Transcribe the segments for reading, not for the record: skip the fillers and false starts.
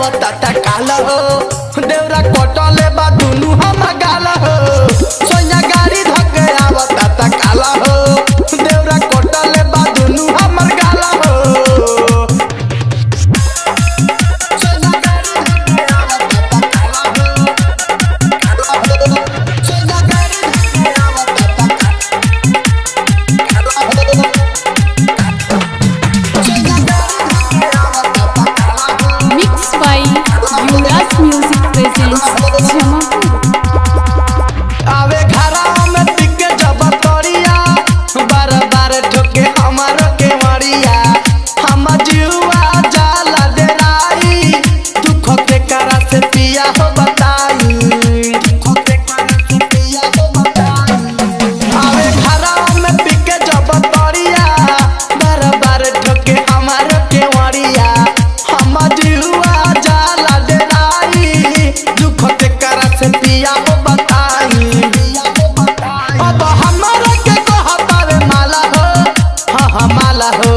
आवता ता काल हो देवरा कोटले बा दुनु हम गाल हो सोया गाड़ी धके आवता ता काल हो देवरा कोटले बा दुनु हमर गाल हो सोया गाड़ी धके आवता ता काल हो सोया गाड़ी धके आवता ता Mixed by Yuvraj Music presents Jamapur. आवे घरा में टिके जब तोरिया बार बार ठोके हमार के मरिया हम जीवा जाला देराई दुख के करा से पिया हो बताई दुख के करा से पिया हो बताई आवे घरा में टिके जब तोरिया बार बार ठोके हमार के मरिया हम जीवा जाला देराई दुख के करा से पिया हो बताई अब हमारा के कहतावे माला हो हाँ माला हो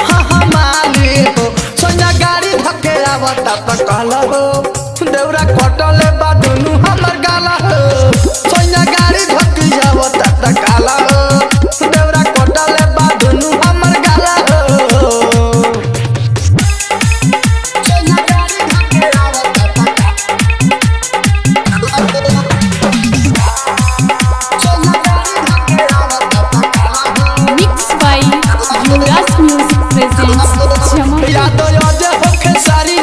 हाँ माली हो सोना गाड़ी धके आवता त कहला हो देवरा कोटले बा दुनु हमर गाला हो सोना गाड़ी धके आवता त कहला हो देवरा कोटले बा दुनु हमर गाला हो सोना गाड़ी धके आवता त Mixed by Yuvraj Music presents Jamapur. याद याद होके सारी